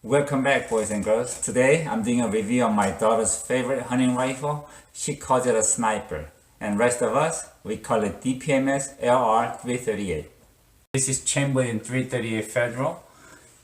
Welcome back, boys and girls. Today I'm doing a review on my daughter's favorite hunting rifle. She calls it a sniper, and rest of us, we call it DPMS LR 338. This is chambered in 338 Federal,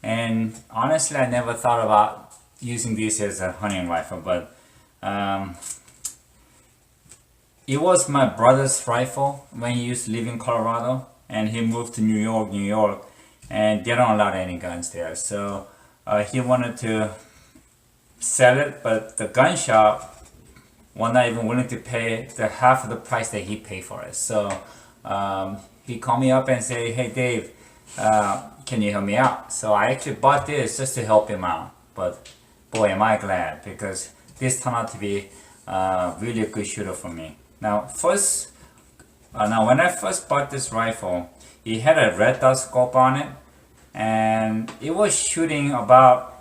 and honestly I never thought about using this as a hunting rifle, but it was my brother's rifle when he used to live in Colorado, and he moved to New York, and they don't allow any guns there. So he wanted to sell it, but the gun shop were not even willing to pay the half of the price that he paid for it. So he called me up and said, "Hey Dave, can you help me out?" So I actually bought this just to help him out. But boy, am I glad, because this turned out to be really a good shooter for me. Now when I first bought this rifle, it had a red dot scope on it, and it was shooting about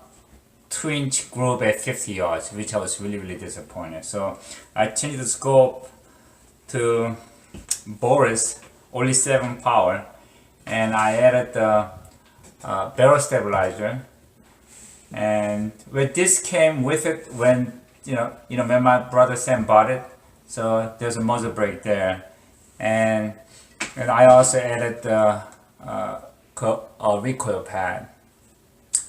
2-inch group at 50 yards, which I was really disappointed. So I changed the scope to Burris, only 7 power, and I added the barrel stabilizer. And with this came with it when when my brother Sam bought it. So there's a muzzle brake there, and I also added the recoil pad.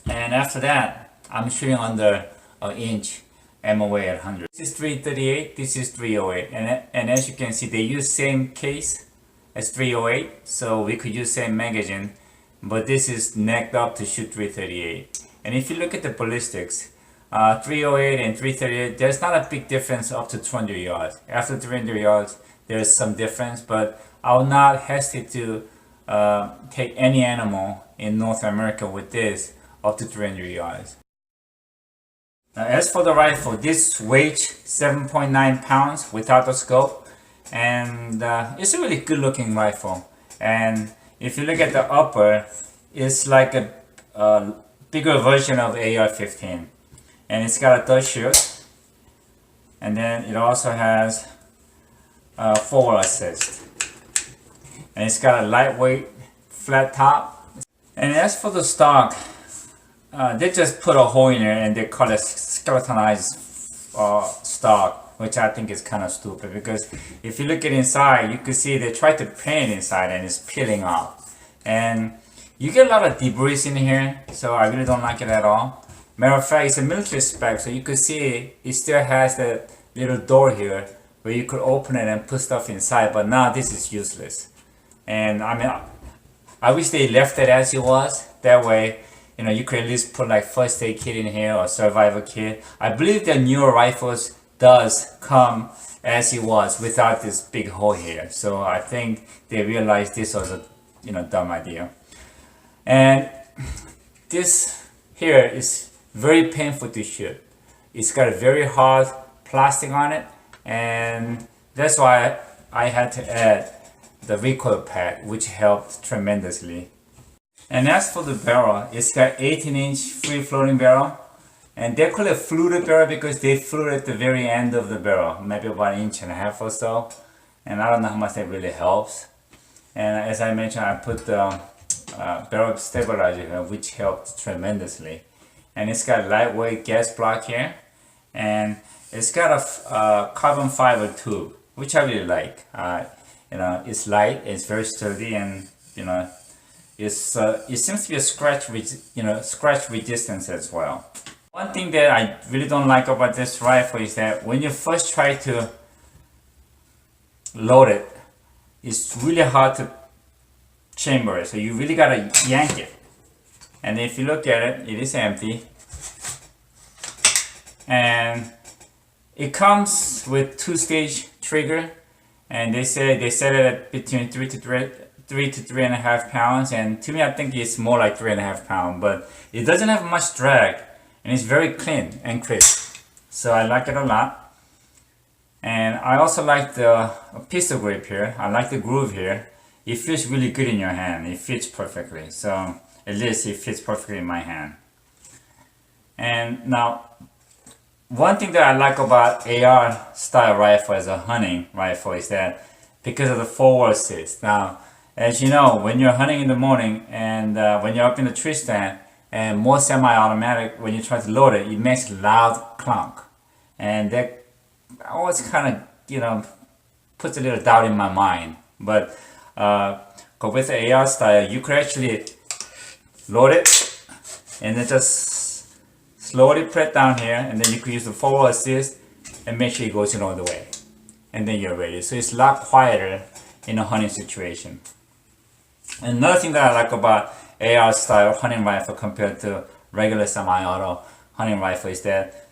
And after that, I'm shooting under an inch MOA at 100. This is 338, this is 308, and as you can see, they use same case as 308, so we could use same magazine, but this is necked up to shoot 338. And if you look at the ballistics, 308 and 338, there's not a big difference up to 200 yards. After 300 yards, there's some difference, but I will not hesitate to take any animal in North America with this up to 300 yards. Now, as for the rifle, this weighs 7.9 pounds without the scope, and it's a really good looking rifle. And if you look at the upper, it's like a bigger version of AR-10, and it's got a dust shield, and then it also has forward assist, and it's got a lightweight flat top. And as for the stock, they just put a hole in it and they call it skeletonized stock, which I think is kind of stupid, because if you look at inside, you can see they tried to paint inside and it's peeling off, and you get a lot of debris in here, so I really don't like it at all. Matter of fact, it's a military spec, so you could see it still has that little door here where you could open it and put stuff inside, but now this is useless. And I mean, I wish they left it as it was. That way, you could at least put like first aid kit in here or survival kit. I believe the newer rifles does come as it was without this big hole here. So I think they realized this was a dumb idea. And this here is very painful to shoot. It's got a very hard plastic on it, and that's why I had to add the recoil pad, which helped tremendously. And as for the barrel, it's got 18-inch free floating barrel, and they call it fluted barrel because they flute at the very end of the barrel, maybe about 1.5 inches or so, and I don't know how much that really helps. And as I mentioned, I put the barrel stabilizer here, which helped tremendously. And it's got lightweight gas block here, and it's got a carbon fiber tube, which I really like. It's light, it's very sturdy, and it seems to be a scratch resistance as well. One thing that I really don't like about this rifle is that when you first try to load it, it's really hard to chamber it, so you really gotta yank it. And if you look at it, it is empty, and it comes with 2-stage trigger, and they set it at between 3 to 3.5 pounds, and to me I think it's more like 3.5 pounds, but it doesn't have much drag, and it's very clean and crisp, so I like it a lot. And I also like the pistol grip here. I like the groove here. It feels really good in your hand. It fits perfectly, so at least it fits perfectly in my hand. And now, one thing that I like about AR style rifle as a hunting rifle is that because of the forward assist. Now, as you know, when you're hunting in the morning and when you're up in the tree stand, and more semi-automatic, when you try to load it, it makes loud clunk. And that always kind of, puts a little doubt in my mind. But with the AR style, you could actually load it and then just slowly press down here, and then you could use the forward assist and make sure it goes in all the way. And then you're ready. So it's a lot quieter in a hunting situation. And another thing that I like about AR style hunting rifle compared to regular semi-auto hunting rifle is that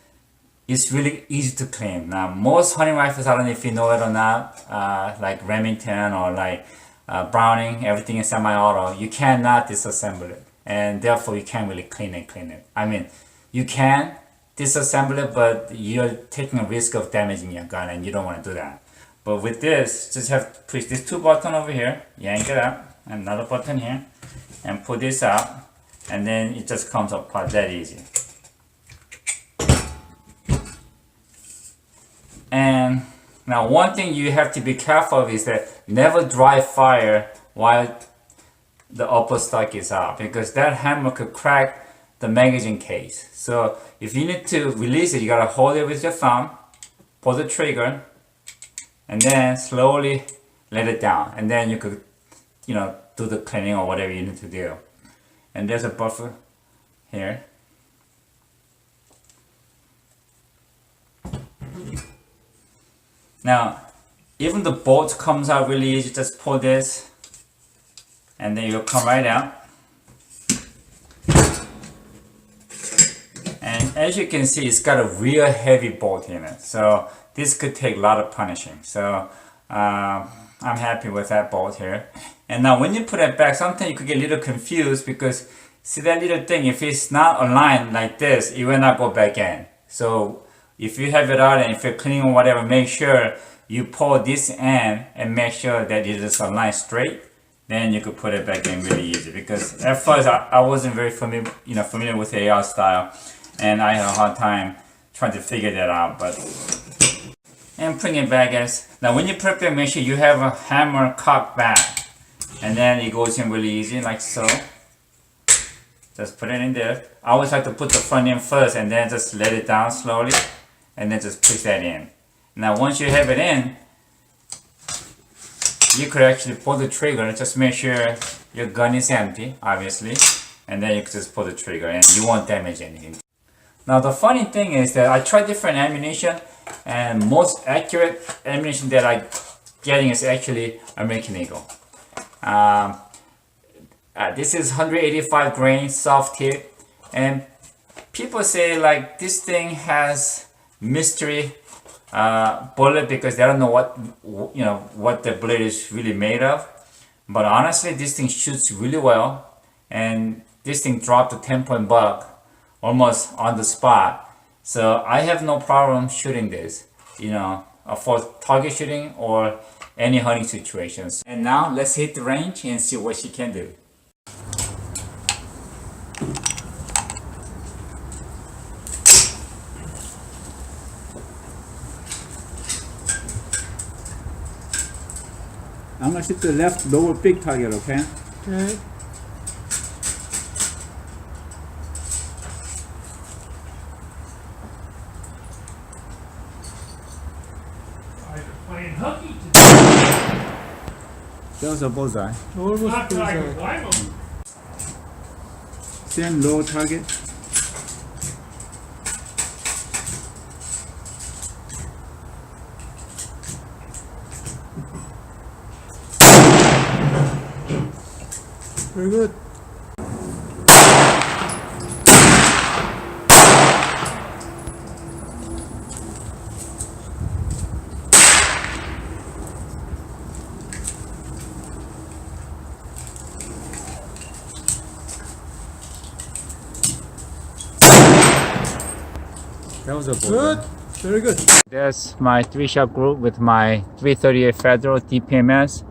it's really easy to clean. Now most hunting rifles, I don't know if you know it or not, like Remington or like Browning, everything is semi-auto, you cannot disassemble it, and therefore you can't really clean it. I mean, you can disassemble it, but you're taking a risk of damaging your gun, and you don't want to do that. But with this, just have to push these two buttons over here, yank it up, another button here, and pull this out, and then it just comes apart that easy. And now one thing you have to be careful of is that never dry fire while the upper stock is out, because that hammer could crack the magazine case. So if you need to release it, you gotta hold it with your thumb, pull the trigger, and then slowly let it down. And then you could, do the cleaning or whatever you need to do. And there's a buffer here. Now, even the bolt comes out really easy. Just pull this, and then you'll come right out. And as you can see, it's got a real heavy bolt in it. So this could take a lot of punishing. So I'm happy with that bolt here. And now when you put it back, sometimes you could get a little confused, because see that little thing, if it's not aligned like this, it will not go back in. So if you have it out and if you're cleaning or whatever, make sure you pull this end and make sure that it is aligned straight. Then you could put it back in really easy. Because at first I wasn't very familiar with the AR style, and I had a hard time trying to figure that out. And putting it back, guys. Now when you put it back, make sure you have a hammer cocked back, and then it goes in really easy, like so. Just put it in there. I always like to put the front in first, and then just let it down slowly, and then just push that in. Now once you have it in, you could actually pull the trigger and just make sure your gun is empty, obviously, and then you can just pull the trigger and you won't damage anything. Now the funny thing is that I tried different ammunition, and most accurate ammunition that I'm getting is actually American Eagle. This is 185 grain soft tip, and people say like this thing has mystery bullet because they don't know what the bullet is really made of. But honestly, this thing shoots really well, and this thing dropped a 10-point buck almost on the spot. So I have no problem shooting this, for target shooting or any hunting situations. And now let's hit the range and see what she can do. I'm gonna shoot the left lower big target, okay? Okay. Playing hooky today. That was a bullseye. Almost Not till I can bullseye. climb them. Same low target. Very good. That was a bullseye. Good. Very good. That's my 3-shot group with my 338 Federal DPMS,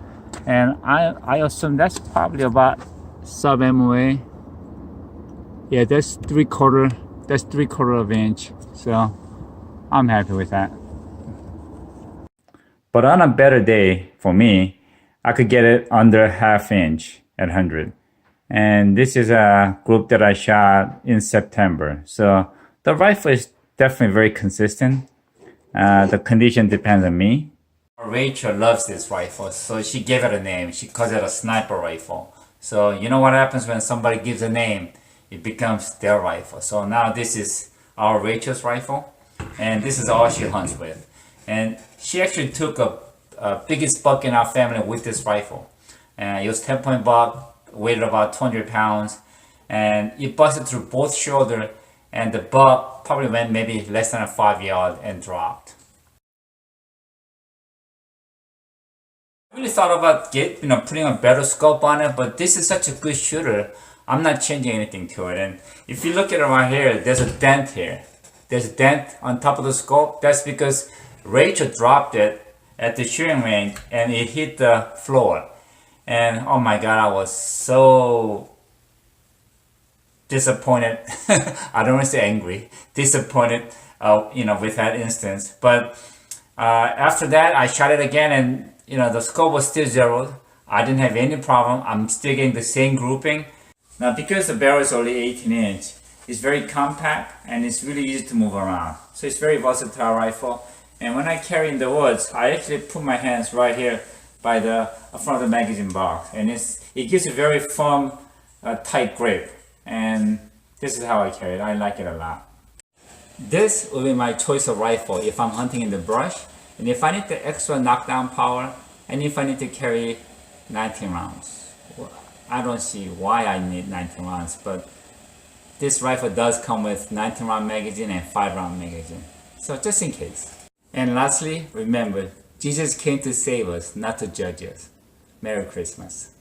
and I assume that's probably about sub-moa. Yeah, that's 3/4 of an inch. So I'm happy with that. But on a better day for me, I could get it under 1/2 inch at 100. And this is a group that I shot in September. So the rifle is definitely very consistent. The condition depends on me. Rachel loves this rifle, so she gave it a name. She calls it a sniper rifle. So you know what happens when somebody gives a name? It becomes their rifle. So now this is our Rachel's rifle, and this is all she hunts with. And she actually took a biggest buck in our family with this rifle. It was 10-point buck, weighed about 200 pounds, and it busted through both shoulder, and the buck probably went maybe less than a 5 yard and dropped. I really thought about putting a better scope on it, but this is such a good shooter, I'm not changing anything to it. And if you look at it right here, there's a dent here. There's a dent on top of the scope. That's because Rachel dropped it at the shooting range and it hit the floor. And oh my god, I was so disappointed. I don't want to say angry, disappointed with that instance. But after that I shot it again, and the scope was still zeroed. I didn't have any problem. I'm still getting the same grouping. Now because the barrel is only 18-inch, it's very compact and it's really easy to move around. So it's very versatile rifle. And when I carry in the woods, I actually put my hands right here by the front of the magazine box, and it gives a very firm, tight grip. And this is how I carry it. I like it a lot. This will be my choice of rifle if I'm hunting in the brush, and if I need the extra knockdown power, and if I need to carry 19 rounds. I don't see why I need 19 rounds, but this rifle does come with 19 round magazine and 5 round magazine. So just in case. And lastly, remember, Jesus came to save us, not to judge us. Merry Christmas.